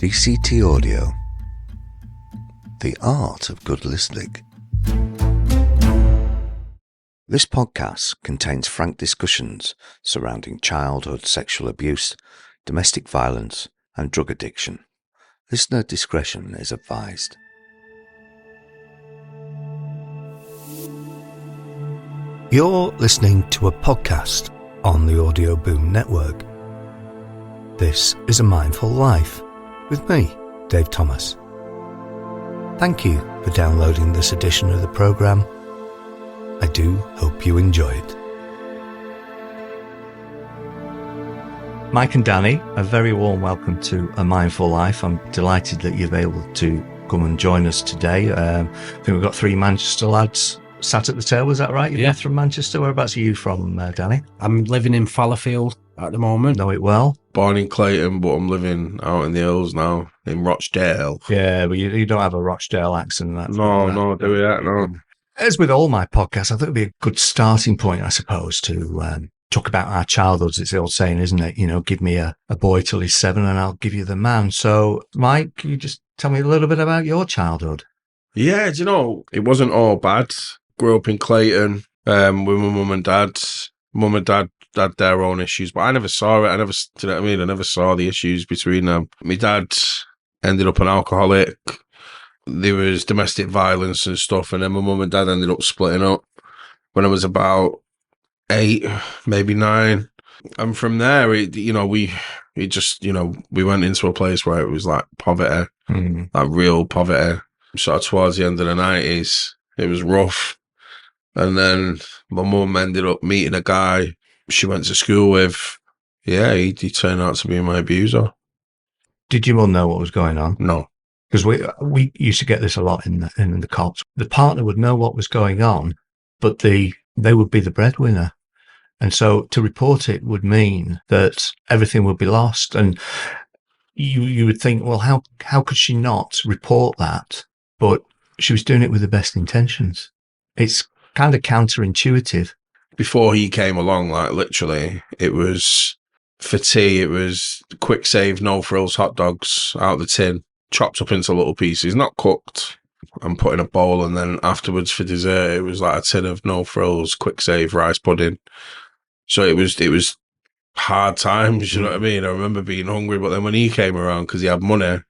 DCT Audio. The art of good listening. This podcast contains frank discussions surrounding childhood sexual abuse, domestic violence, and drug addiction. Listener discretion is advised. You're listening to a podcast on the Audio Boom Network. This is A Mindful Life with me, Dave Thomas. Thank you for downloading this edition of the programme. I do hope you enjoy it. Mike and Danny, a very warm welcome to A Mindful Life. I'm delighted that you're able to come and join us today. I think we've got three Manchester lads sat at the table, is that right? You're both from Manchester. Whereabouts are you from, Danny? I'm living in Fallowfield at the moment. Know it well. Born in Clayton, but I'm living out in the hills now, in Rochdale. Yeah, but you don't have a Rochdale accent. No, do we that? No. As with all my podcasts, I thought it would be a good starting point, I suppose, to talk about our childhoods. It's the old saying, isn't it? You know, give me a boy till he's 7 and I'll give you the man. So, Mike, can you just tell me a little bit about your childhood? Yeah, do you know, it wasn't all bad. Grew up in Clayton with my mum and dad. Mum and dad had their own issues, but I never saw it. Do you know what I mean? I never saw the issues between them. My dad ended up an alcoholic. There was domestic violence and stuff, and then my mum and dad ended up splitting up when I was about 8, maybe 9. And from there, we went into a place where it was like poverty, like real poverty. So towards the end of the 90s, it was rough. And then my mum ended up meeting a guy she went to school with. Yeah, he turned out to be my abuser. Did your mum know what was going on? No. Because we used to get this a lot in the cops. The partner would know what was going on, but they would be the breadwinner. And so to report it would mean that everything would be lost. And you would think, well, how could she not report that? But she was doing it with the best intentions. It's kind of counterintuitive. Before he came along, like literally, it was for tea, it was quick save, no frills hot dogs out of the tin, chopped up into little pieces, not cooked, and put in a bowl. And then afterwards for dessert, it was like a tin of no frills, quick save rice pudding. So it was hard times, you know what I mean? I remember being hungry, but then when he came around, because he had money,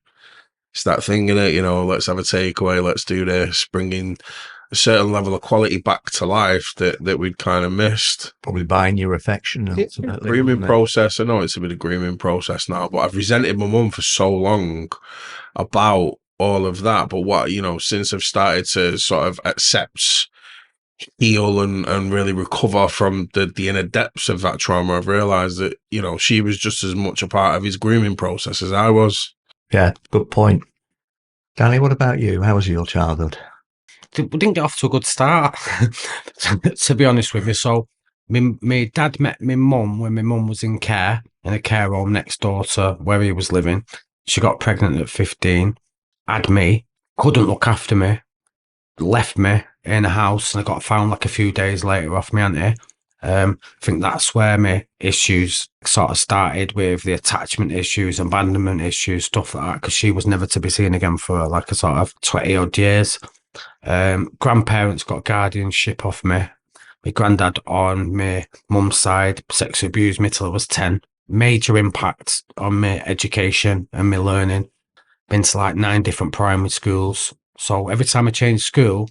it's that thing in it, you know, let's have a takeaway, let's do this, bringing a certain level of quality back to life that we'd kind of missed. Probably buying your affection. Ultimately, grooming process. I know it's a bit of grooming process now, but I've resented my mum for so long about all of that. But what, you know, since I've started to sort of accept, heal and really recover from the inner depths of that trauma, I've realised that, you know, she was just as much a part of his grooming process as I was. Yeah, good point. Danny, what about you? How was your childhood? We didn't get off to a good start, to be honest with you. So my dad met my mum when my mum was in a care home next door to where he was living. She got pregnant at 15, had me, couldn't look after me, left me in a house, and I got found like a few days later off my auntie. I think that's where my issues sort of started, with the attachment issues, abandonment issues, stuff like that, because she was never to be seen again for like a sort of 20 odd years. Grandparents got guardianship off me. My granddad on my mum's side sex abused me till I was 10. Major impact on my education and my learning. Been to like 9 different primary schools. So every time I changed school,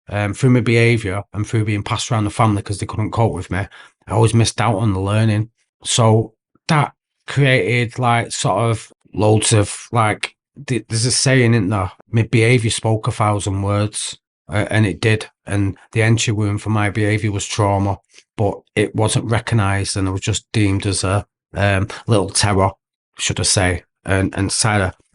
through my behaviour and through being passed around the family because they couldn't cope with me, I always missed out on the learning. So that created like sort of loads of like, there's a saying, isn't there? My behaviour spoke 1,000 words, and it did. And the entry wound for my behaviour was trauma, but it wasn't recognised, and it was just deemed as a little terror, should I say. And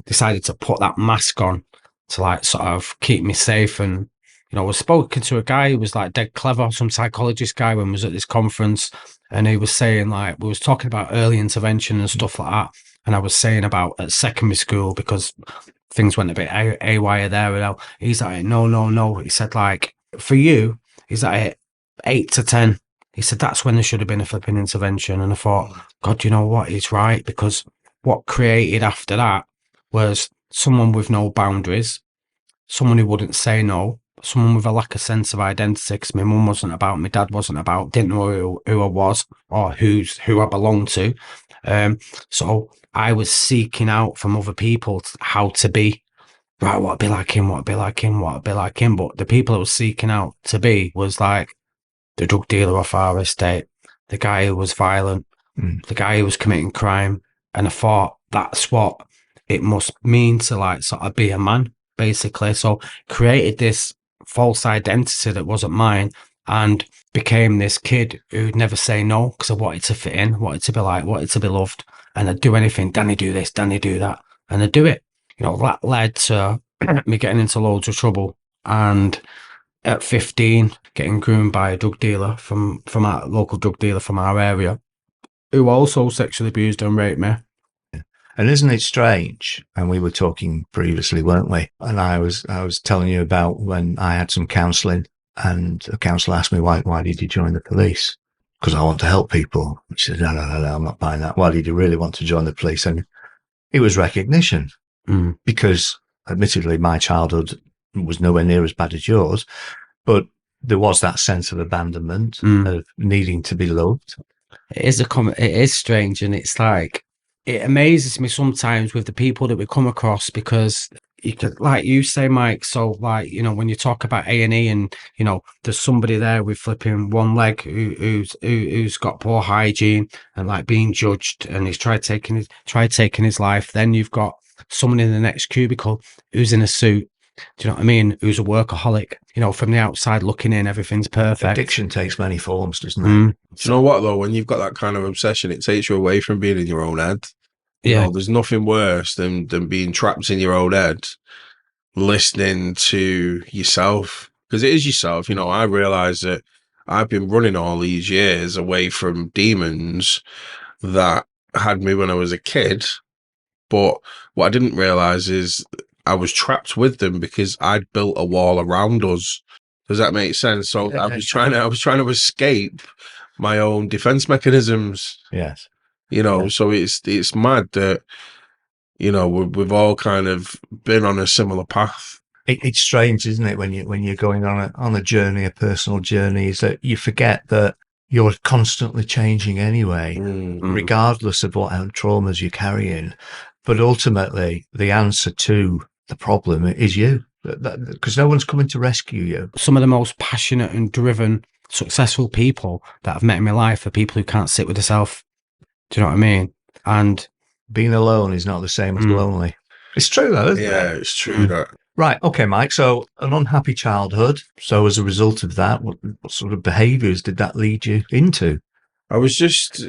decided to put that mask on to like sort of keep me safe. And you know, I was spoken to a guy who was like dead clever, some psychologist guy, when I was at this conference, and he was saying like, we was talking about early intervention and stuff like that. And I was saying about at secondary school, because things went a bit haywire there. And he's like, no. He said, like, for you, he's like 8 to 10. He said, that's when there should have been a flipping intervention. And I thought, God, you know what? He's right, because what created after that was someone with no boundaries, someone who wouldn't say no, someone with a lack of sense of identity, because my mum wasn't about, my dad wasn't about, didn't know who I was or who I belonged to. So I was seeking out from other people how to be. Right, what I'd be like him, what I'd be like him, what I'd be like him. But the people I was seeking out to be was like the drug dealer off our estate, the guy who was violent, the guy who was committing crime. And I thought that's what it must mean to like sort of be a man, basically. So created this false identity that wasn't mine and became this kid who'd never say no because I wanted to fit in, wanted to be like, wanted to be loved. And I'd do anything. Danny, do this, Danny, do that. And I'd do it. You know, that led to me getting into loads of trouble. And at 15, getting groomed by a drug dealer from our local drug dealer from our area, who also sexually abused and raped me. And isn't it strange? And we were talking previously, weren't we? And I was telling you about when I had some counselling, and a counsellor asked me, why did you join the police? Because I want to help people. I said, no, I'm not buying that. Why did you really want to join the police? And it was recognition. Because admittedly, my childhood was nowhere near as bad as yours, but there was that sense of abandonment, of needing to be loved. It is strange, and it's like, it amazes me sometimes with the people that we come across, because you could, like you say, Mike, so like, you know, when you talk about A&E and, you know, there's somebody there with flipping one leg who's got poor hygiene and like being judged, and he's tried taking his life. Then you've got someone in the next cubicle who's in a suit, do you know what I mean, who's a workaholic. You know, from the outside looking in, everything's perfect. Addiction takes many forms, doesn't it? Do you know what, though? When you've got that kind of obsession, it takes you away from being in your own head. You know, there's nothing worse than being trapped in your own head, listening to yourself, because it is yourself. You know, I realize that I've been running all these years away from demons that had me when I was a kid. But what I didn't realize is I was trapped with them because I'd built a wall around us. Does that make sense? So I was trying to escape my own defense mechanisms. Yes. You know, so it's mad that, you know, we've all kind of been on a similar path. It's strange, isn't it, when you're going on a journey, a personal journey, is that you forget that you're constantly changing anyway, regardless of what traumas you're carrying. But ultimately, the answer to the problem is you, because no one's coming to rescue you. Some of the most passionate and driven, successful people that I've met in my life are people who can't sit with themselves. Do you know what I mean? And being alone is not the same as lonely. It's true, though, isn't it? Yeah, it's true. That. Right. Okay, Mike. So an unhappy childhood. So as a result of that, what sort of behaviours did that lead you into? I was just,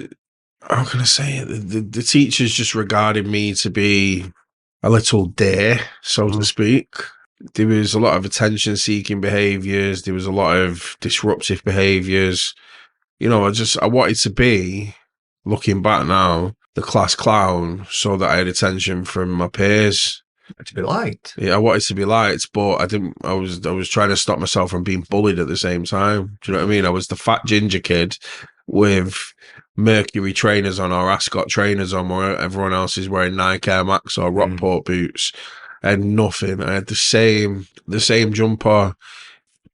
how can I say it? The teachers just regarded me to be a little dare, so to speak. There was a lot of attention-seeking behaviours. There was a lot of disruptive behaviours. You know, I wanted to be, looking back now, the class clown, so that I had attention from my peers. To be liked. Yeah, I wanted to be liked, but I didn't. I was trying to stop myself from being bullied at the same time. Do you know what I mean? I was the fat ginger kid with Mercury trainers on or Ascot trainers on, where everyone else is wearing Nike Air Max or Rockport boots, and nothing. I had the same jumper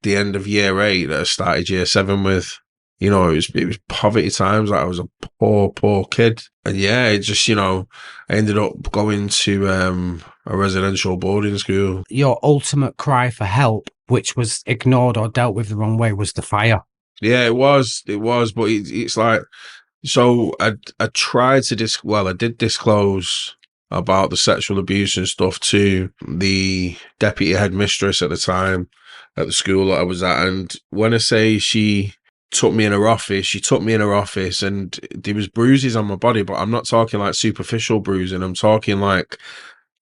the end of year 8 that I started year 7 with. You know, it was poverty times. Like, I was a poor kid. And yeah, it just, you know, I ended up going to a residential boarding school. Your ultimate cry for help, which was ignored or dealt with the wrong way, was the fire. Yeah, it was, but it's like, so I tried to I did disclose about the sexual abuse and stuff to the deputy headmistress at the time at the school that I was at. And when I say she took me in her office, and there was bruises on my body, but I'm not talking like superficial bruising. I'm talking like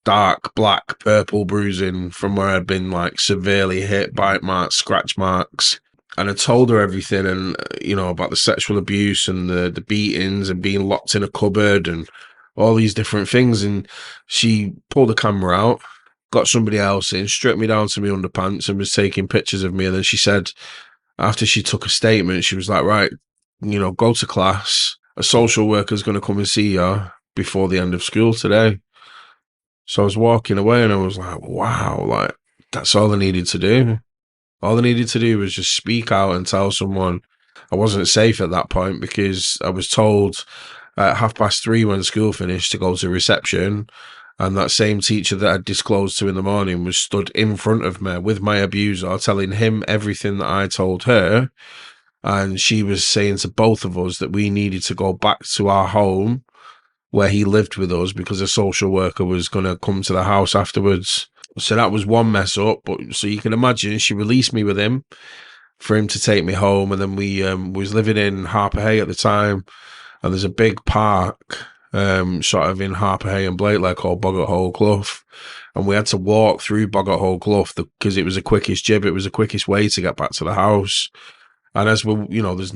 dark black, purple bruising from where I'd been like severely hit, bite marks, scratch marks. And I told her everything, and you know, about the sexual abuse and the beatings and being locked in a cupboard and all these different things. And she pulled the camera out, got somebody else in, stripped me down to my underpants and was taking pictures of me. And then she said, after she took a statement, she was like, right, you know, go to class. A social worker's going to come and see you before the end of school today. So I was walking away and I was like, wow, like that's all I needed to do. All I needed to do was just speak out and tell someone I wasn't safe at that point, because I was told at 3:30 when school finished to go to reception. And that same teacher that I'd disclosed to in the morning was stood in front of me with my abuser, telling him everything that I told her. And she was saying to both of us that we needed to go back to our home where he lived with us, because a social worker was going to come to the house afterwards. So that was one mess up. But so you can imagine, she released me with him for him to take me home. And then we was living in Harper Hay at the time. And there's a big park sort of in Harper Hay and Blakely called Boggart Hole Clough. And we had to walk through Boggart Hole Clough because it was the quickest jib. It was the quickest way to get back to the house. And as we, there's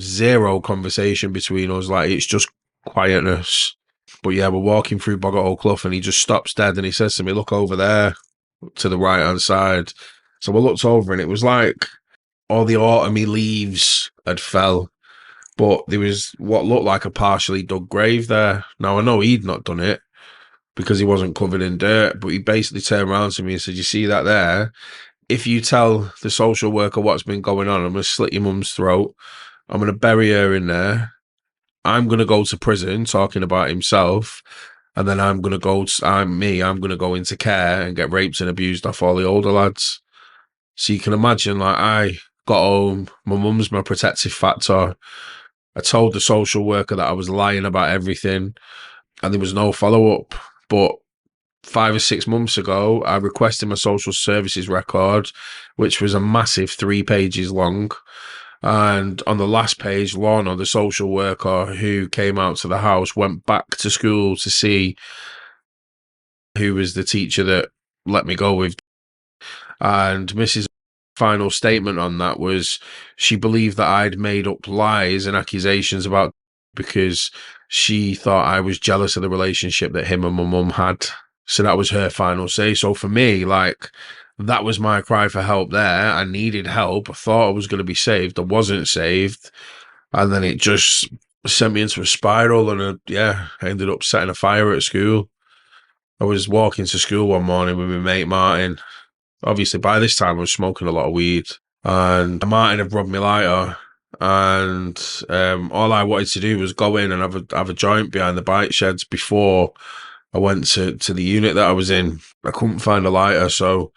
zero conversation between us. Like, it's just quietness. But yeah, we're walking through Boggart Hole Clough and he just stops dead and he says to me, look over there to the right hand side. So I looked over and it was like all the autumny leaves had fell, but there was what looked like a partially dug grave there. Now I know he'd not done it because he wasn't covered in dirt, but he basically turned around to me and said, you see that there? If you tell the social worker what's been going on, I'm going to slit your mum's throat. I'm going to bury her in there. I'm going to go to prison, talking about himself. And then I'm going to go into care and get raped and abused off all the older lads. So you can imagine, like, I got home, my mum's my protective factor. I told the social worker that I was lying about everything and there was no follow-up. But 5 or 6 months ago, I requested my social services record, which was a massive 3 pages long. And on the last page, Lorna, the social worker who came out to the house, went back to school to see who was the teacher that let me go with. And Mrs. final statement on that was she believed that I'd made up lies and accusations about because she thought I was jealous of the relationship that him and my mum had. So that was her final say. So for me, like, that was my cry for help there. I needed help. I thought I was going to be saved. I wasn't saved. And then it just sent me into a spiral. And I ended up setting a fire at school. I was walking to school one morning with my mate Martin. Obviously, by this time, I was smoking a lot of weed. And Martin had robbed my lighter. And all I wanted to do was go in and have a joint behind the bike sheds before I went to the unit that I was in. I couldn't find a lighter, so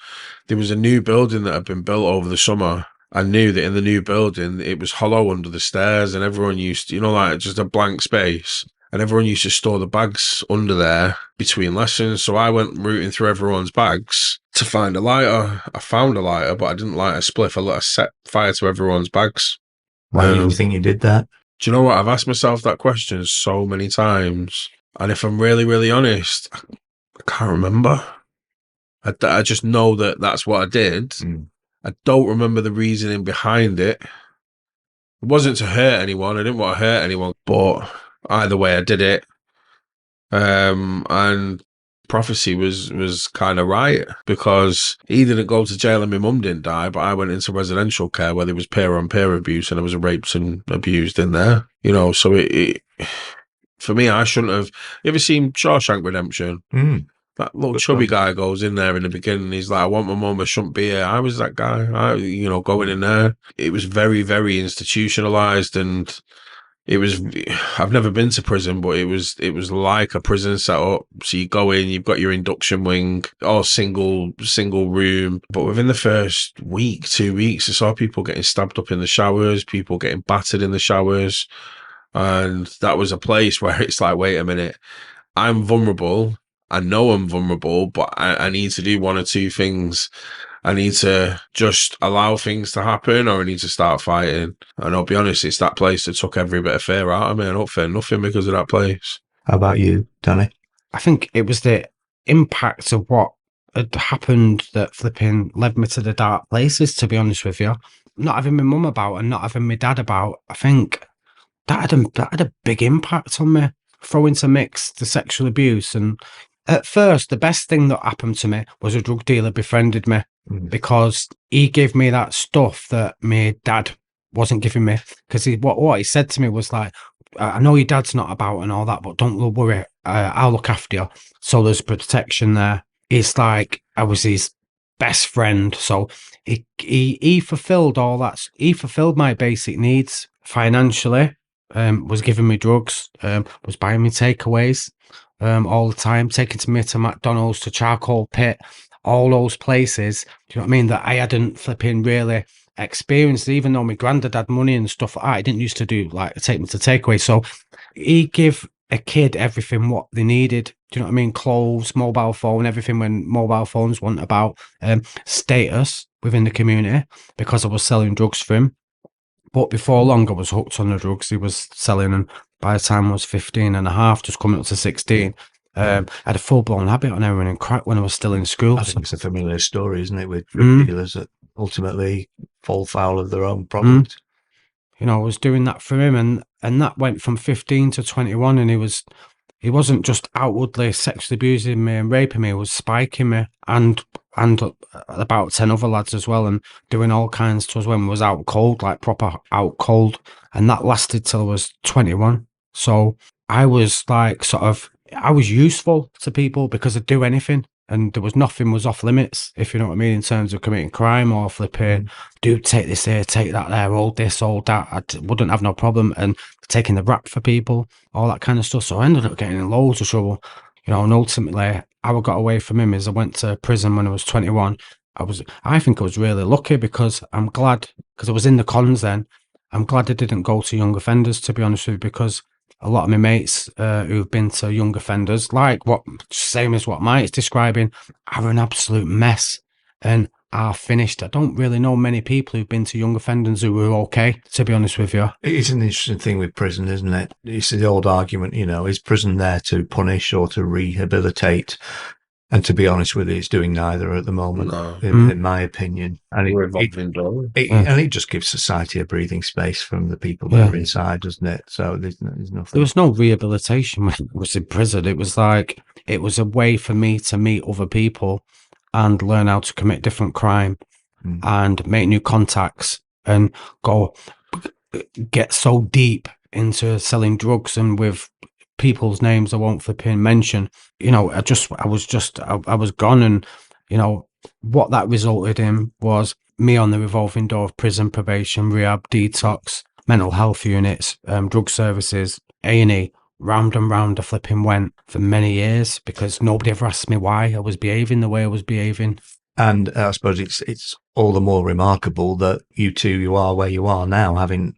there was a new building that had been built over the summer. I knew that in the new building, it was hollow under the stairs, and everyone used to, like just a blank space, and everyone used to store the bags under there between lessons. So I went rooting through everyone's bags to find a lighter. I found a lighter, but I didn't light a spliff. I set fire to everyone's bags. Why do you think you did that? Do you know what? I've asked myself that question so many times. And if I'm really, really honest, I can't remember. I just know that that's what I did. I don't remember the reasoning behind it. It wasn't to hurt anyone. I didn't want to hurt anyone. But either way, I did it. And prophecy was kind of right, because he didn't go to jail and my mum didn't die, but I went into residential care where there was peer-on-peer abuse and I was raped and abused in there. So it for me, I shouldn't have. You ever seen Shawshank Redemption? That little chubby guy goes in there in the beginning. He's like, I want my mum, I shouldn't be here. I was that guy, going in there. It was very, very institutionalized, and it was, I've never been to prison, but it was like a prison setup. So you go in, you've got your induction wing, all single room. But within the first week, 2 weeks, I saw people getting stabbed up in the showers, people getting battered in the showers. And that was a place where it's like, wait a minute, I'm vulnerable. I know I'm vulnerable, but I need to do one or two things. I need to just allow things to happen, or I need to start fighting. And I'll be honest, it's that place that took every bit of fear out of me. I don't fear nothing because of that place. How about you, Danny? I think it was the impact of what had happened that flipping led me to the dark places, to be honest with you. Not having my mum about and not having my dad about, I think that had a big impact on me. Throw into mix the sexual abuse. And at first, the best thing that happened to me was a drug dealer befriended me, because he gave me that stuff that my dad wasn't giving me. Because what he said to me was like, I know your dad's not about and all that, but don't worry, I'll look after you. So there's protection there. It's like I was his best friend. So he fulfilled all that. He fulfilled my basic needs financially. Was giving me drugs. Was buying me takeaways. All the time, taking me to McDonald's, to Charcoal Pit, all those places. Do you know what I mean? That I hadn't flipping really experienced, even though my granddad had money and stuff like that. I didn't used to do like take me to takeaway. So he give a kid everything what they needed. Do you know what I mean? Clothes, mobile phone, everything when mobile phones weren't about. Status within the community because I was selling drugs for him. But before long, I was hooked on the drugs he was selling. And by the time I was 15 and a half, just coming up to 16, I had a full-blown habit on heroin and crack when I was still in school. I think it's a familiar story, isn't it, with Mm. drug dealers that ultimately fall foul of their own product. You know, I was doing that for him, and that went from 15 to 21, and he wasn't just outwardly sexually abusing me and raping me, he was spiking me and about 10 other lads as well, and doing all kinds to us when we was out cold, like proper out cold. And that lasted till I was 21. So I was like I was useful to people because I'd do anything. And there was nothing was off limits, if you know what I mean, in terms of committing crime or flipping, do take this here, take that there, hold this, hold that. I wouldn't have no problem. And taking the rap for people, all that kind of stuff. So I ended up getting in loads of trouble, you know, and ultimately how I got away from him is I went to prison when I was 21. I think I was really lucky because I'm glad, because I was in the cons then, I'm glad I didn't go to young offenders, to be honest with you, because a lot of my mates who've been to young offenders, same as what Mike's describing, are an absolute mess and are finished. I don't really know many people who've been to young offenders who were okay, to be honest with you. It is an interesting thing with prison, isn't it? It's the old argument, you know, is prison there to punish or to rehabilitate? And to be honest with you, it's doing neither at the moment, in my opinion. And it just gives society a breathing space from the people that are inside, doesn't it? So there's nothing. There was no rehabilitation when I was in prison. It was like, it was a way for me to meet other people and learn how to commit different crime and make new contacts and get so deep into selling drugs and with people's names I won't flipping mention. You know, I was gone. And, you know, what that resulted in was me on the revolving door of prison, probation, rehab, detox, mental health units, drug services, A&E, round and round I flipping went for many years because nobody ever asked me why I was behaving the way I was behaving. And I suppose it's all the more remarkable that you are where you are now, having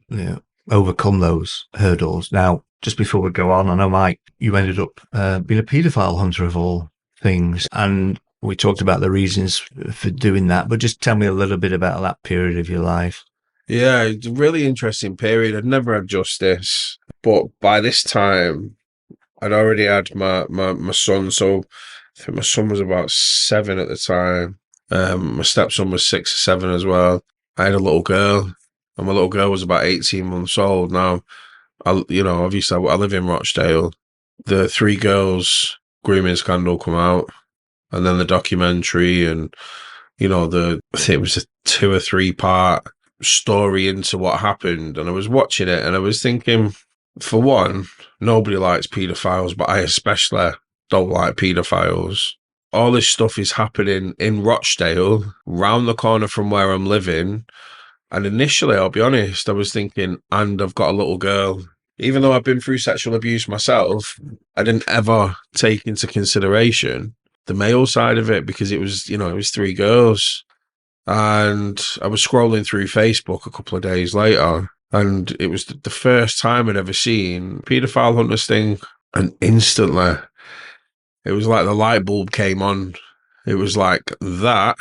overcome those hurdles. Now, just before we go on, I know, Mike, you ended up being a paedophile hunter of all things, and we talked about the reasons for doing that, but just tell me a little bit about that period of your life. Yeah, it's a really interesting period. I'd never had justice, but by this time, I'd already had my son, so I think my son was about 7 at the time. My stepson was 6 or 7 as well. I had a little girl, and my little girl was about 18 months old. Now, obviously I live in Rochdale. The 3 girls grooming scandal come out, and then the documentary, and I think it was a 2 or 3 part story into what happened. And I was watching it and I was thinking, for one, nobody likes paedophiles, but I especially don't like paedophiles. All this stuff is happening in Rochdale, round the corner from where I'm living. And initially, I'll be honest, I was thinking, and I've got a little girl. Even though I've been through sexual abuse myself, I didn't ever take into consideration the male side of it because it was 3 girls. And I was scrolling through Facebook a couple of days later, and it was the first time I'd ever seen paedophile hunters thing. And instantly, it was like the light bulb came on. It was like, that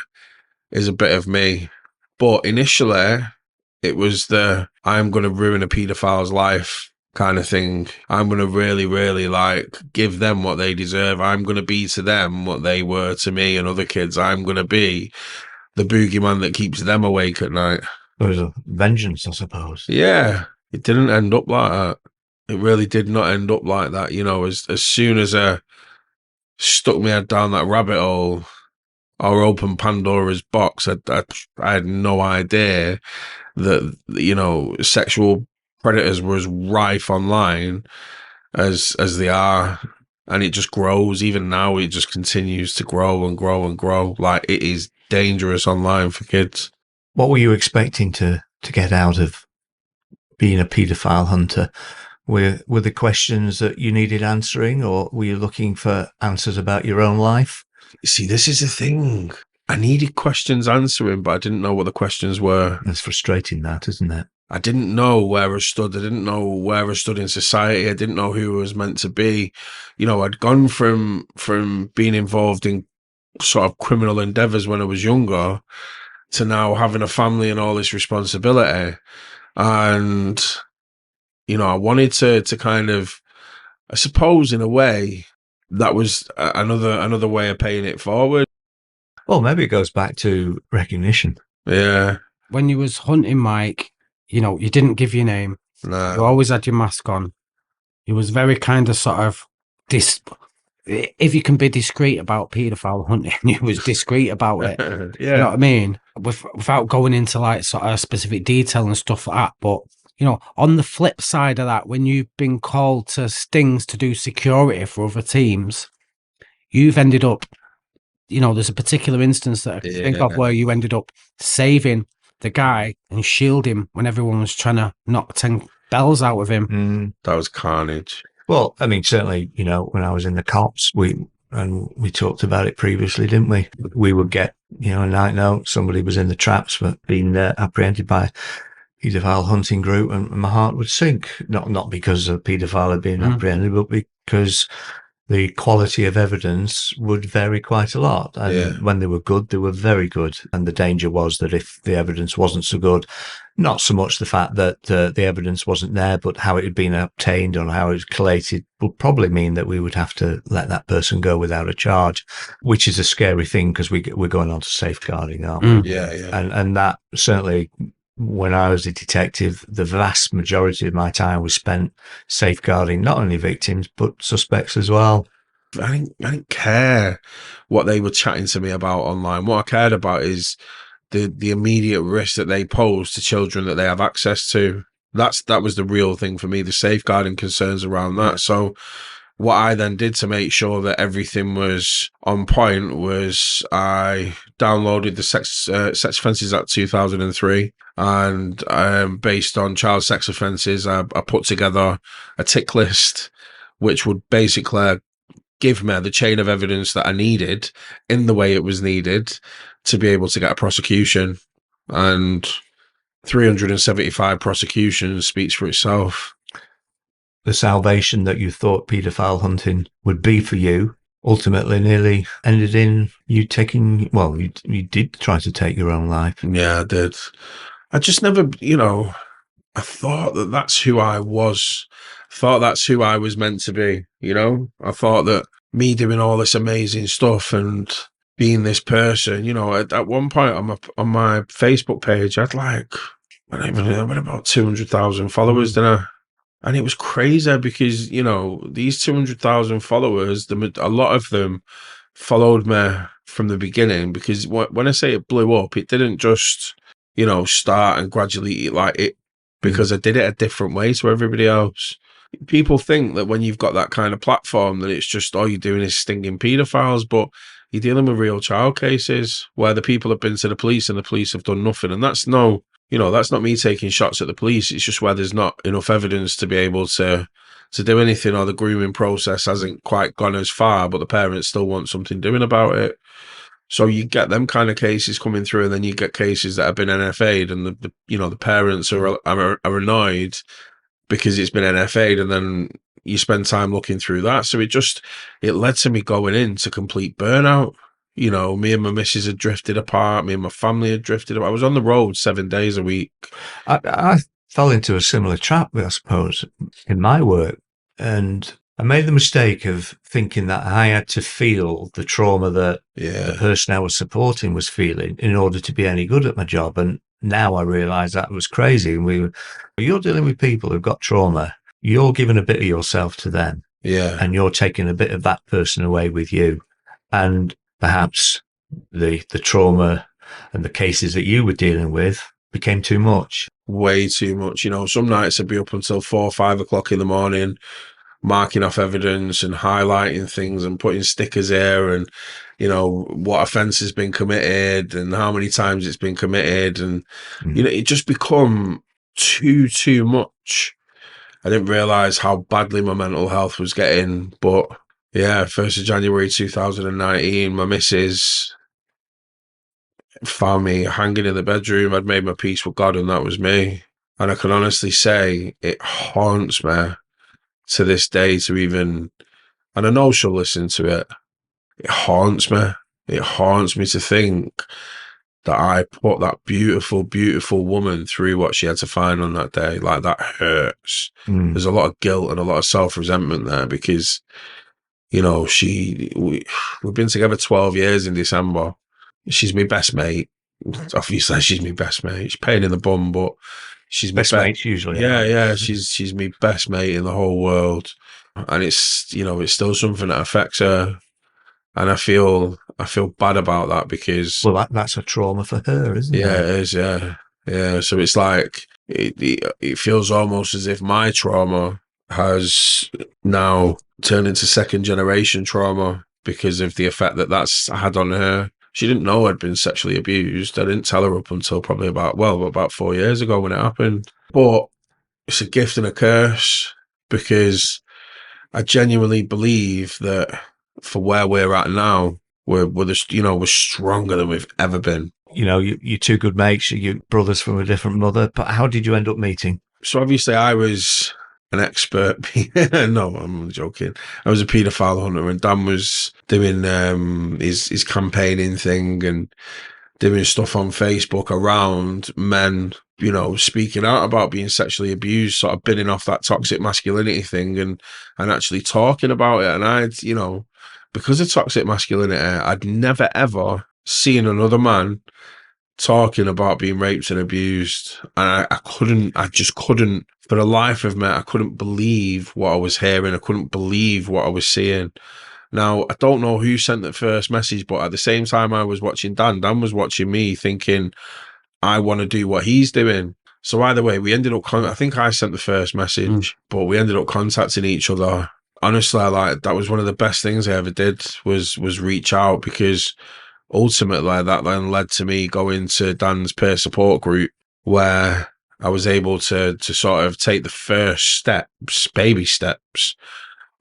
is a bit of me. But initially, it was I'm going to ruin a paedophile's life kind of thing. I'm going to really, really give them what they deserve. I'm going to be to them what they were to me and other kids. I'm going to be the boogeyman that keeps them awake at night. There was a vengeance, I suppose. Yeah, it didn't end up like that. It really did not end up like that. As soon as I stuck my head down that rabbit hole or opened Pandora's box, I had no idea that, sexual predators were as rife online as they are, and it just grows. Even now, it just continues to grow and grow and grow. Like, it is dangerous online for kids. What were you expecting to get out of being a paedophile hunter? Were the questions that you needed answering, or were you looking for answers about your own life? See, this is the thing. I needed questions answering, but I didn't know what the questions were. It's frustrating, that, isn't it? I didn't know where I stood. I didn't know where I stood in society. I didn't know who I was meant to be. You know, I'd gone from being involved in sort of criminal endeavors when I was younger to now having a family and all this responsibility. And, you know, I wanted to kind of, I suppose in a way, that was another way of paying it forward. Well, maybe it goes back to recognition. Yeah. When you was hunting Mike, you know, you didn't give your name. Nah. You always had your mask on. You was very kind of sort of if you can be discreet about paedophile hunting, you was discreet about it. Yeah. You know what I mean? Without going into like sort of specific detail and stuff like that. But, you know, on the flip side of that, when you've been called to stings to do security for other teams, you've ended up, you know, there's a particular instance that I can think of where you ended up saving the guy and shield him when everyone was trying to knock 10 bells out of him. That was carnage. Well, I mean, certainly, you know, when I was in the cops, we talked about it previously, didn't we? We would get, you know, a night note, somebody was in the traps for being apprehended by a paedophile hunting group, and my heart would sink. Not because a paedophile had been apprehended, but because the quality of evidence would vary quite a lot. And when they were good, they were very good. And the danger was that if the evidence wasn't so good, not so much the fact that the evidence wasn't there, but how it had been obtained or how it was collated would probably mean that we would have to let that person go without a charge, which is a scary thing because we're going on to safeguarding, aren't we? Yeah. And that certainly, when I was a detective, the vast majority of my time was spent safeguarding not only victims, but suspects as well. I didn't care what they were chatting to me about online. What I cared about is the immediate risk that they pose to children that they have access to. That was the real thing for me, the safeguarding concerns around that. So what I then did to make sure that everything was on point was I downloaded the Sex Offences Act 2003, and based on child sex offences, I put together a tick list, which would basically give me the chain of evidence that I needed in the way it was needed to be able to get a prosecution. And 375 prosecutions speaks for itself. The salvation that you thought paedophile hunting would be for you ultimately nearly ended in you taking, well, you did try to take your own life. Yeah, I did. I just never, you know, I thought that that's who I was. I thought that's who I was meant to be, you know? I thought that me doing all this amazing stuff and being this person, you know, at one point on my Facebook page, I had about 200,000 followers, didn't I? And it was crazy because, you know, these 200,000 followers, a lot of them followed me from the beginning, because when I say it blew up, it didn't just, you know, start and gradually like it, because I did it a different way to everybody else. People think that when you've got that kind of platform that it's just all you're doing is stinging paedophiles, but you're dealing with real child cases where the people have been to the police and the police have done nothing. And that's that's not me taking shots at the police. It's just where there's not enough evidence to be able to do anything, or the grooming process hasn't quite gone as far, but the parents still want something doing about it. So you get them kind of cases coming through, and then you get cases that have been NFA'd, and the parents are annoyed because it's been NFA'd, and then you spend time looking through that. So it led to me going into complete burnout. You know, me and my missus had drifted apart. Me and my family had drifted apart. I was on the road 7 days a week. I fell into a similar trap, I suppose, in my work. And I made the mistake of thinking that I had to feel the trauma that the person I was supporting was feeling in order to be any good at my job. And now I realise that was crazy. And you're dealing with people who've got trauma. You're giving a bit of yourself to them. Yeah. And you're taking a bit of that person away with you. And perhaps the trauma and the cases that you were dealing with became too much. Way too much. You know, some nights I'd be up until 4 or 5 o'clock in the morning, marking off evidence and highlighting things and putting stickers here and, you know, what offence has been committed and how many times it's been committed. And, you know, it just become too much. I didn't realise how badly my mental health was getting. But yeah, 1st of January 2019, my missus found me hanging in the bedroom. I'd made my peace with God, and that was me. And I can honestly say it haunts me to this day to even, and I know she'll listen to it. It haunts me. It haunts me to think that I put that beautiful, beautiful woman through what she had to find on that day. Like, that hurts. There's a lot of guilt and a lot of self-resentment there because, you know, we've been together 12 years in December. She's my best mate. Obviously, she's my best mate. She's pain in the bum, but she's my best mates usually. Yeah. She's my best mate in the whole world, and it's, you know, it's still something that affects her, and I feel bad about that because, well, that's a trauma for her, isn't it? Yeah, it is. Yeah. So it's like it feels almost as if my trauma has now turned into second generation trauma because of the effect that that's had on her. She didn't know I'd been sexually abused. I didn't tell her up until probably about 4 years ago when it happened. But it's a gift and a curse because I genuinely believe that for where we're at now, we're stronger than we've ever been. You know, you're two good mates, you're brothers from a different mother. But how did you end up meeting? So obviously I was an expert. No, I'm joking. I was a paedophile hunter, and Dan was doing his campaigning thing and doing stuff on Facebook around men, you know, speaking out about being sexually abused, sort of binning off that toxic masculinity thing and actually talking about it. And I'd, you know, because of toxic masculinity, I'd never ever seen another man talking about being raped and abused, and I just couldn't, for the life of me, I couldn't believe what I was hearing. I couldn't believe what I was seeing. Now, I don't know who sent the first message, but at the same time I was watching Dan was watching me, thinking, I want to do what he's doing. So either way, we ended up, I think I sent the first message, but we ended up contacting each other. Honestly, that was one of the best things I ever did was reach out, because ultimately that then led to me going to Dan's peer support group, where I was able to sort of take the first steps, baby steps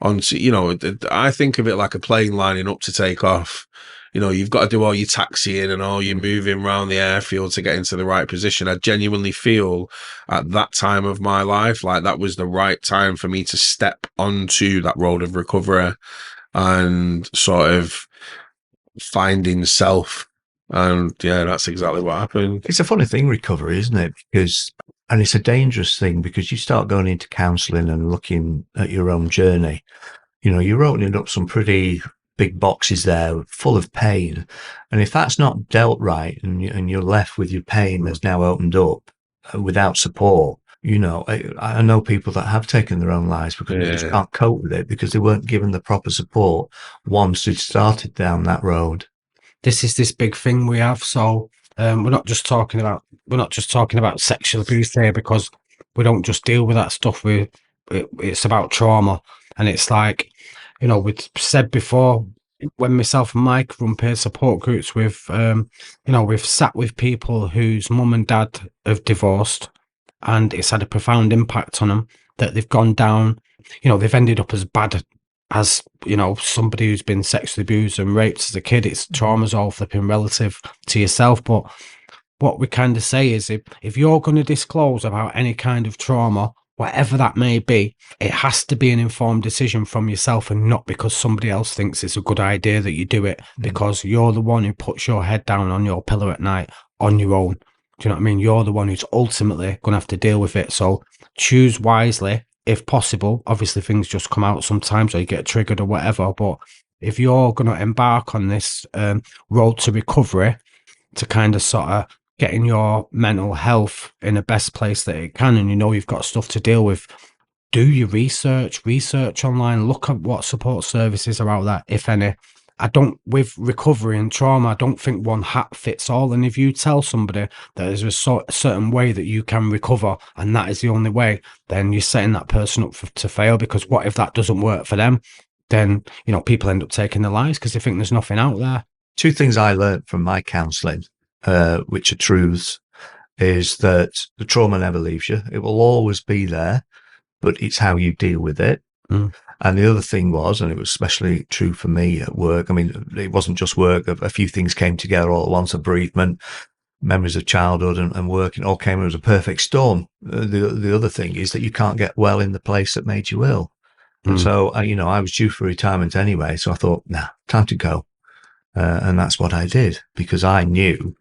onto, you know, I think of it like a plane lining up to take off. You know, you've got to do all your taxiing and all your moving around the airfield to get into the right position. I genuinely feel at that time of my life like that was the right time for me to step onto that road of recovery and sort of finding self. And yeah, that's exactly what happened. It's a funny thing, recovery, isn't it? And it's a dangerous thing, because you start going into counselling and looking at your own journey. You know, you're opening up some pretty big boxes there full of pain. And if that's not dealt right and you're left with your pain that's now opened up without support, you know, I know people that have taken their own lives because they just can't cope with it because they weren't given the proper support once they'd started down that road. This is this big thing we have. So we're not just talking about sexual abuse here, because we don't just deal with that stuff. It's about trauma. And it's like, you know, we've said before, when myself and Mike run peer support groups, we've sat with people whose mum and dad have divorced, and it's had a profound impact on them, that they've gone down, you know, they've ended up as bad as, you know, somebody who's been sexually abused and raped as a kid. It's trauma's all flipping relative to yourself. But what we kind of say is, if you're going to disclose about any kind of trauma, whatever that may be, it has to be an informed decision from yourself, and not because somebody else thinks it's a good idea that you do it, because you're the one who puts your head down on your pillow at night on your own. Do you know what I mean? You're the one who's ultimately going to have to deal with it. So choose wisely, if possible. Obviously, things just come out sometimes, or you get triggered or whatever. But if you're going to embark on this road to recovery, to kind of sort of getting your mental health in the best place that it can, and you know you've got stuff to deal with, do your research online, look at what support services are out there, if any. with recovery and trauma, I don't think one hat fits all. And if you tell somebody that there's a certain way that you can recover and that is the only way, then you're setting that person up to fail, because what if that doesn't work for them? Then, people end up taking their lives because they think there's nothing out there. Two things I learned from my counselling, which are truths, is that the trauma never leaves you. It will always be there, but it's how you deal with it. Mm. And the other thing was, and it was especially true for me at work, I mean, it wasn't just work. A few things came together all at once: a bereavement, memories of childhood and work, and all came. It was a perfect storm. The other thing is that you can't get well in the place that made you ill. And so, I was due for retirement anyway. So I thought, time to go. And that's what I did, because I knew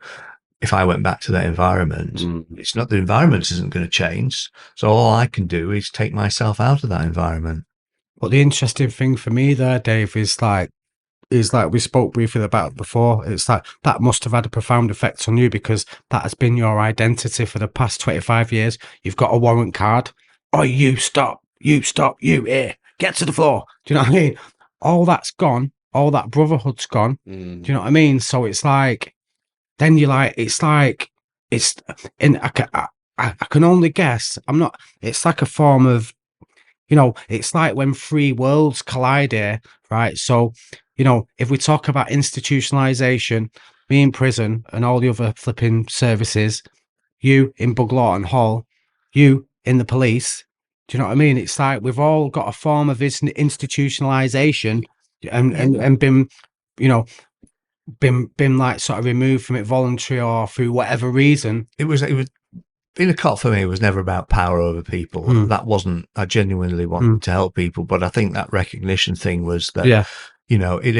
if I went back to that environment, it's not, the environment isn't going to change. So all I can do is take myself out of that environment. But the interesting thing for me there, Dave, is like we spoke briefly about before. It's like that must have had a profound effect on you, because that has been your identity for the past 25 years. You've got a warrant card. Oh, you stop, you here, get to the floor. Do you know what I mean? All that's gone. All that brotherhood's gone. Do you know what I mean? So it's like, then you're like, I can only guess. It's like a form of, it's like when three worlds collide here, right? So, if we talk about institutionalization, me in prison and all the other flipping services, you in Buglaw and Hall, you in the police, do you know what I mean? It's like we've all got a form of institutionalization and been, been like sort of removed from it voluntary or through whatever reason. It was being a cop for me was never about power over people. That wasn't, I genuinely wanted to help people, but I think that recognition thing was that, it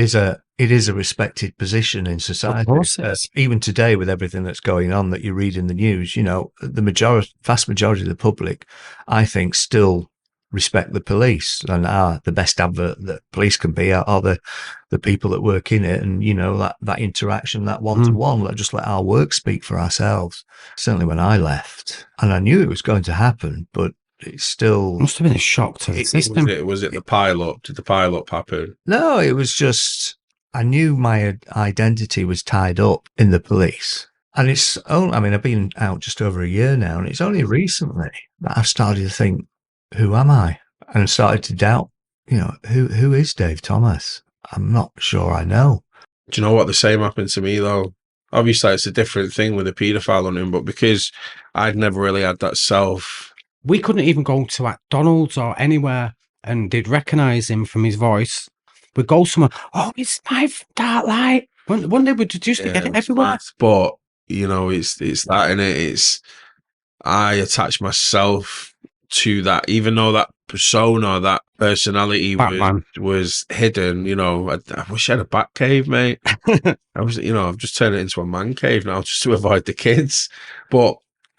is a respected position in society. Of course it is. Even today, with everything that's going on that you read in the news, the vast majority of the public, I think, still respect the police, and the best advert that police can be are the people that work in it. And that interaction, that one-to-one, just let our work speak for ourselves. Certainly when I left, and I knew it was going to happen, but it still must have been a shock to the system. Was it the pileup? Did the pileup happen? No, it was just, I knew my identity was tied up in the police. And I've been out just over a year now, and it's only recently that I've started to think, who am I? And started to doubt, who is Dave Thomas? I'm not sure I know. Do you know what? The same happened to me, though. Obviously, it's a different thing with a paedophile on him, but because I'd never really had that self. We couldn't even go to McDonald's or anywhere and they'd recognise him from his voice. We'd go somewhere, oh, it's my Dark Light. One day we'd just get it everywhere. But, it's that, innit? I attach myself to that, even though that persona, that personality was hidden. I wish I had a bat cave, mate. I've just turned it into a man cave now just to avoid the kids. But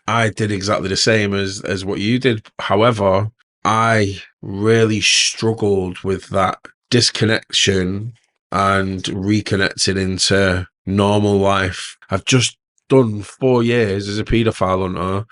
I did exactly the same as what you did. However, I really struggled with that disconnection and reconnecting into normal life. I've just done 4 years as a paedophile hunter.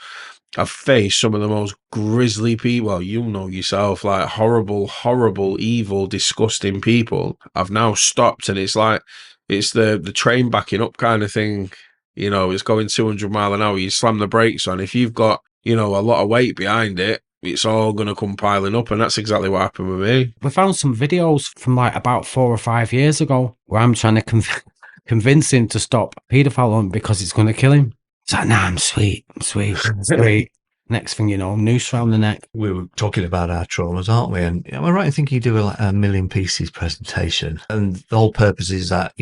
I've faced some of the most grisly people, well, yourself, like horrible, evil, disgusting people. I've now stopped, and it's like, it's the train backing up kind of thing. It's going 200 mile an hour. You slam the brakes on. If you've got, a lot of weight behind it, it's all going to come piling up. And that's exactly what happened with me. We found some videos from like about 4 or 5 years ago where I'm trying to convince him to stop paedophile hunting because it's going to kill him. It's like, nah, I'm sweet. Next thing you know, noose around the neck. We were talking about our traumas, aren't we? And am I right in thinking you do a million pieces presentation? And the whole purpose is that,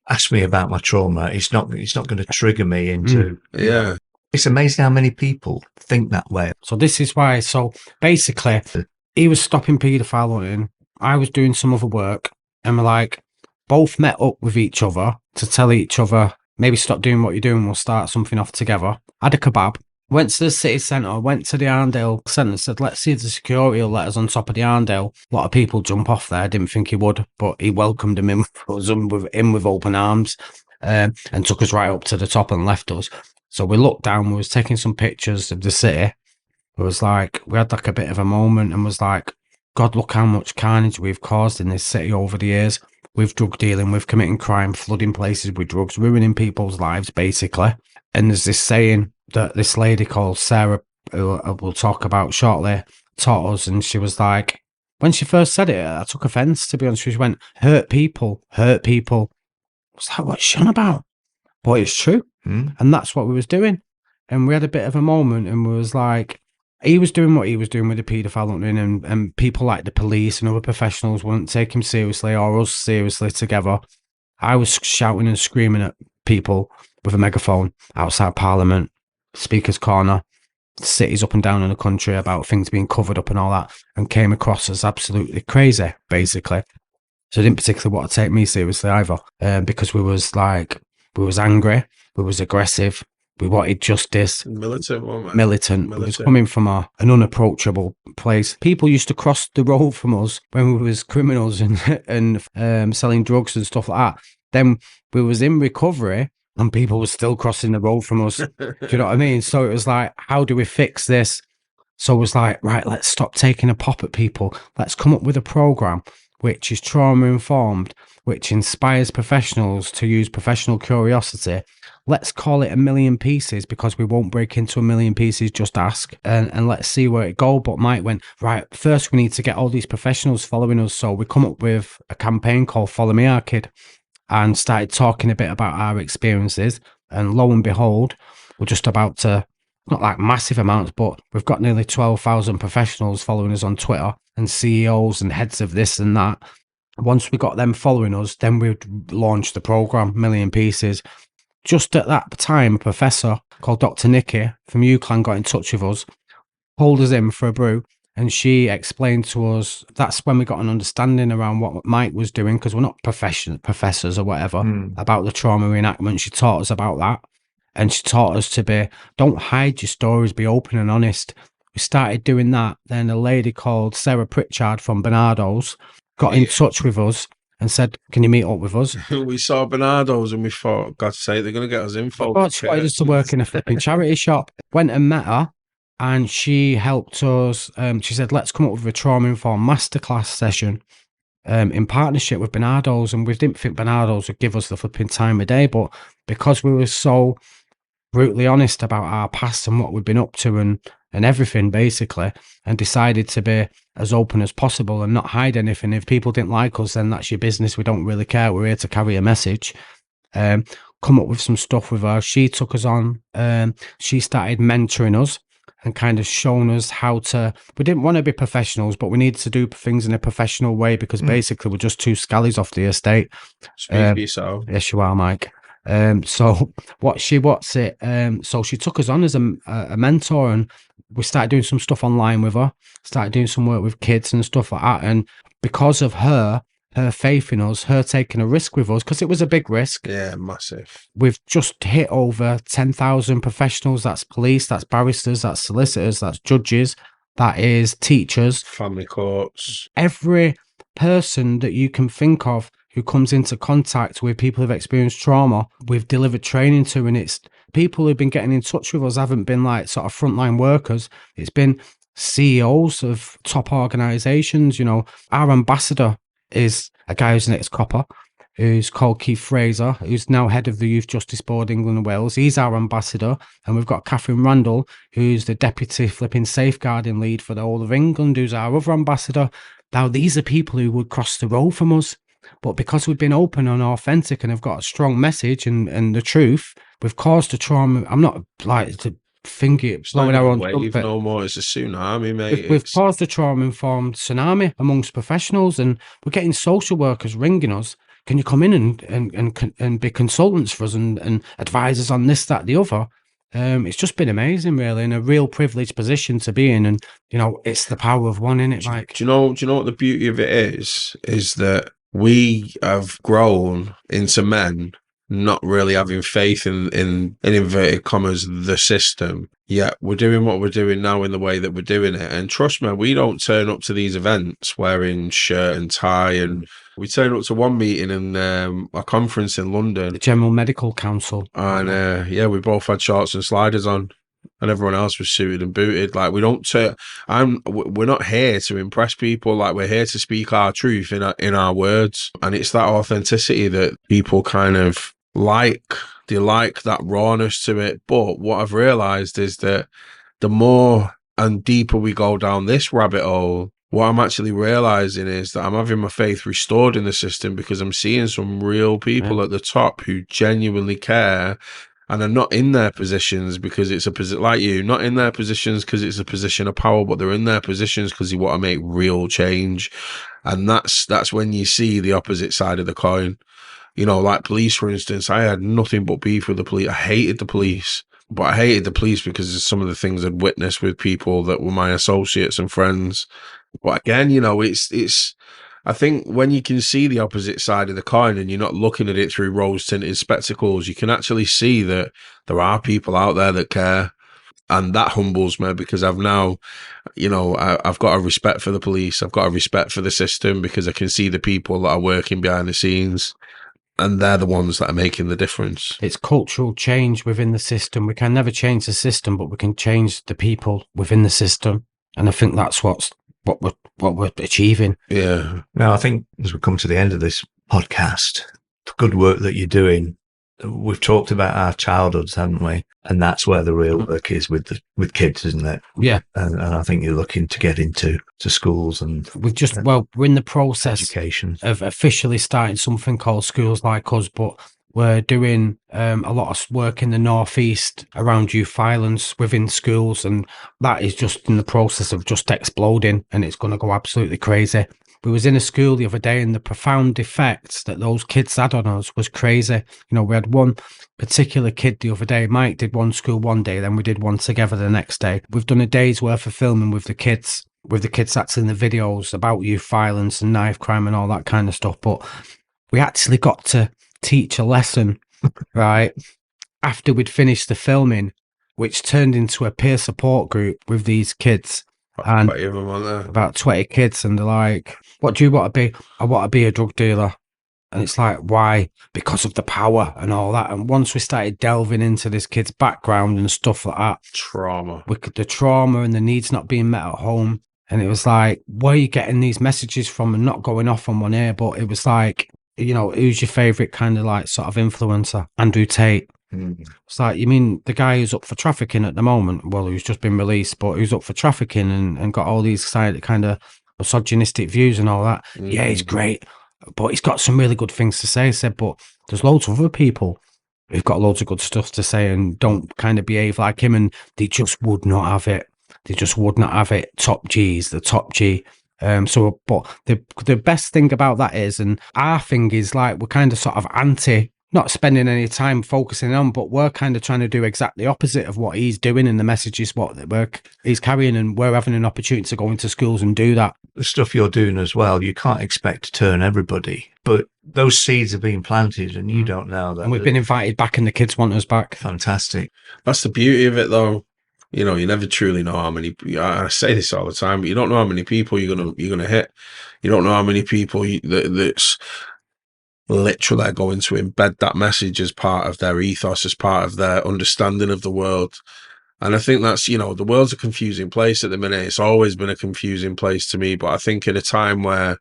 ask me about my trauma. It's not going to trigger me into. Yeah. It's amazing how many people think that way. So this is why. So basically, he was stopping paedophile hunting. I was doing some other work, and we're like, both met up with each other to tell each other, maybe stop doing what you're doing, we'll start something off together. Had a kebab, went to the city centre, went to the Arndale Centre, said, let's see if the security will let us on top of the Arndale. A lot of people jump off there, didn't think he would, but he welcomed him in with open arms and took us right up to the top and left us. So we looked down, we was taking some pictures of the city. It was like, we had like a bit of a moment and was like, God, look how much carnage we've caused in this city over the years. with drug dealing, with committing crime, flooding places with drugs, ruining people's lives, basically. And there's this saying that this lady called Sarah, who we'll talk about shortly, taught us, and she was like, when she first said it, I took offence, to be honest. She went, hurt people, hurt people. I was like, what's she on about? But it's true. And that's what we was doing. And we had a bit of a moment, and we was like, he was doing what he was doing with the paedophile hunting, and people like the police and other professionals wouldn't take him seriously or us seriously together. I was shouting and screaming at people with a megaphone outside Parliament, Speaker's Corner, cities up and down in the country about things being covered up and all that, and came across as absolutely crazy, basically. So they didn't particularly want to take me seriously either, because we was angry, we was aggressive, we wanted justice. Militant, weren't we? Militant. It was coming from an unapproachable place. People used to cross the road from us when we was criminals and selling drugs and stuff like that. Then we was in recovery and people were still crossing the road from us. Do you know what I mean? So it was like, how do we fix this? So it was like, right, let's stop taking a pop at people. Let's come up with a program which is trauma-informed, which inspires professionals to use professional curiosity. Let's call it 1,000,000 pieces, because we won't break into 1,000,000 pieces, just ask. And let's see where it goes. But Mike went, right, first we need to get all these professionals following us. So we come up with a campaign called Follow Me Our Kid, and started talking a bit about our experiences. And lo and behold, we're just about to, not like massive amounts, but we've got nearly 12,000 professionals following us on Twitter, and CEOs and heads of this and that. Once we got them following us, then we'd launch the program, 1,000,000 pieces. Just at that time, a professor called Dr. Nikki from UCLan got in touch with us, pulled us in for a brew, and she explained to us, that's when we got an understanding around what Mike was doing, because we're not professors or whatever, about the trauma reenactment. She taught us about that. And she taught us to be, don't hide your stories, be open and honest. We started doing that. Then a lady called Sarah Pritchard from Bernardo's got in touch with us and said, can you meet up with us? We saw Bernardo's and we thought, God's sake, they're going to get us info. But she wanted us to work in a flipping charity shop. Went and met her, and she helped us. She said, let's come up with a trauma-informed masterclass session in partnership with Bernardo's. And we didn't think Bernardo's would give us the flipping time of day, but because we were so brutally honest about our past and what we've been up to and everything, basically, and decided to be as open as possible and not hide anything. If people didn't like us, then that's your business. We don't really care. We're here to carry a message. Come up with some stuff with her. She took us on. She started mentoring us and kind of showing us how to, we didn't want to be professionals, but we needed to do things in a professional way, because basically we're just two scallies off the estate. Speak for yourself. Yes, you are, Mike. So she took us on as a mentor, and we started doing some stuff online with her, started doing some work with kids and stuff like that. And because of her faith in us, her taking a risk with us, because it was a big risk. Yeah, massive. We've just hit over 10,000 professionals. That's police, that's barristers, that's solicitors, that's judges, that is teachers. Family courts. Every person that you can think of who comes into contact with people who've experienced trauma, we've delivered training to. And it's people who've been getting in touch with us haven't been like sort of frontline workers. It's been CEOs of top organizations. You know, our ambassador is a guy who's an ex-copper, who's called Keith Fraser, who's now head of the Youth Justice Board England and Wales. He's our ambassador. And we've got Catherine Randall, who's the deputy flipping safeguarding lead for the whole of England, who's our other ambassador. Now, these are people who would cross the road from us. But because we've been open and authentic and have got a strong message and the truth, we've caused a trauma. I'm not like to think it's blowing our own wave no more. It's a tsunami, mate. We've caused a trauma-informed tsunami amongst professionals, and we're getting social workers ringing us. Can you come in and be consultants for us and advise us on this, that, the other? It's just been amazing, really, and a real privileged position to be in. And you know, it's the power of one, innit? Like, do you know what the beauty of it is that we have grown into men not really having faith in inverted commas the system, yet we're doing what we're doing now in the way that we're doing it. And trust me, we don't turn up to these events wearing shirt and tie, and we turned up to one meeting in a conference in London, the General Medical Council, and we both had shorts and sliders on. and everyone else was suited and booted. Like, we don't we're not here to impress people. Like, we're here to speak our truth in our words. And it's that authenticity that people kind of like. They like that rawness to it. But what I've realized is that the more and deeper we go down this rabbit hole, what I'm actually realizing is that I'm having my faith restored in the system, because I'm seeing some real people at the top who genuinely care and are not in their positions because it's a position, like you, not in their positions because it's a position of power, but they're in their positions because they want to make real change. And that's when you see the opposite side of the coin. You know, like police, for instance. I had nothing but beef with the police. I hated the police. But I hated the police because of some of the things I'd witnessed with people that were my associates and friends. But again, you know, it's. I think when you can see the opposite side of the coin and you're not looking at it through rose-tinted spectacles, you can actually see that there are people out there that care. And that humbles me, because I've now, you know, I've got a respect for the police. I've got a respect for the system, because I can see the people that are working behind the scenes. And they're the ones that are making the difference. It's cultural change within the system. We can never change the system, but we can change the people within the system. And I think that's what we're achieving. Yeah. Now, I think as we come to the end of this podcast, the good work that you're doing, we've talked about our childhoods, haven't we? And that's where the real work is with kids, isn't it? Yeah. And I think you're looking to get into schools and we're in the process education of officially starting something called Schools Like Us, but we're doing a lot of work in the northeast around youth violence within schools, and that is just in the process of just exploding, and it's going to go absolutely crazy. We was in a school the other day, and the profound effects that those kids had on us was crazy. You know, we had one particular kid the other day. Mike did one school one day, then we did one together the next day. We've done a day's worth of filming with the kids that's in the videos about youth violence and knife crime and all that kind of stuff. But we actually got to teach a lesson, right, after we'd finished the filming, which turned into a peer support group with these kids. And about 20 kids, and they're like, what do you want to be? I want to be a drug dealer. And it's like, why? Because of the power and all that. And once we started delving into this kid's background and stuff like that, the trauma and the needs not being met at home, and it was like, where are you getting these messages from? And not going off on one ear, but it was like, you know, who's your favorite kind of like sort of influencer? Andrew Tate. It's like, you mean the guy who's up for trafficking at the moment? Well, who's just been released, but who's up for trafficking and got all these kind of misogynistic views and all that. Yeah, he's great, but he's got some really good things to say. I said, but there's loads of other people who've got loads of good stuff to say and don't kind of behave like him, and they just would not have it. They just would not have it. Top G's, the top G. But the best thing about that is, and our thing is like, we're kind of sort of anti, not spending any time focusing on, but we're kind of trying to do exactly opposite of what he's doing, and the message is what he's carrying, and we're having an opportunity to go into schools and do that. The stuff you're doing as well, you can't expect to turn everybody, but those seeds are being planted, and you don't know that. And we've been invited back, and the kids want us back. Fantastic. That's the beauty of it, though. You know, you never truly know how many. I say this all the time, but you don't know how many people you're gonna hit. You don't know how many people that's literally going to embed that message as part of their ethos, as part of their understanding of the world. And I think that's, you know, the world's a confusing place at the minute. It's always been a confusing place to me, but I think in a time where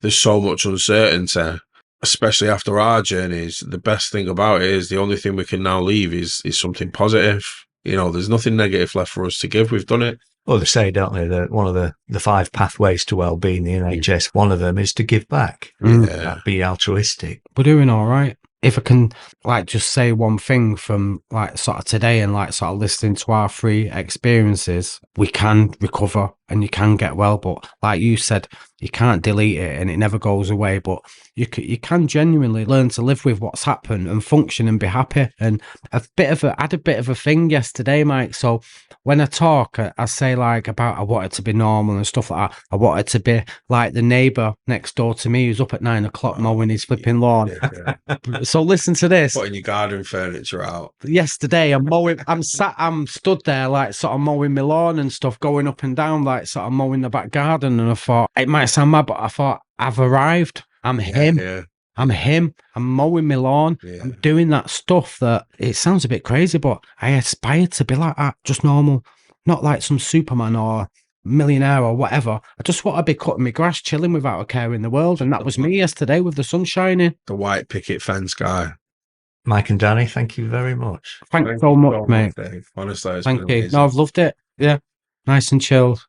there's so much uncertainty, especially after our journeys, the best thing about it is the only thing we can now leave is something positive. You know, there's nothing negative left for us to give. We've done it. Well, they say, don't they, that one of the 5 pathways to well-being, the NHS, one of them is to give back. Yeah. Be altruistic. We're doing all right. If I can, like, just say one thing from, like, sort of today and, like, sort of listening to our 3 experiences, we can recover and you can get well. But like you said, you can't delete it and it never goes away. But you can genuinely learn to live with what's happened and function and be happy. And I had a bit of a thing yesterday, Mike. So when I talk, I say like about I wanted to be normal and stuff like that. I wanted to be like the neighbour next door to me who's up at 9 o'clock mowing his flipping lawn. Yeah. So listen to this. Putting your garden furniture out. Yesterday, I'm stood there like sort of mowing my lawn and stuff, going up and down, like sort of mowing the back garden. And I thought, it might sound mad, but I thought, I've arrived. I'm him. Yeah. I'm him. I'm mowing my lawn. Yeah. I'm doing that stuff that it sounds a bit crazy, but I aspire to be like that, just normal, not like some Superman or millionaire or whatever. I just want to be cutting my grass, chilling without a care in the world. And that was me yesterday with the sun shining. The white picket fence guy. Mike and Danny, thank you very much. Thanks so much, mate. Dave. Honestly, it's Thank been you. amazing. No, I've loved it. Yeah. Nice and chilled.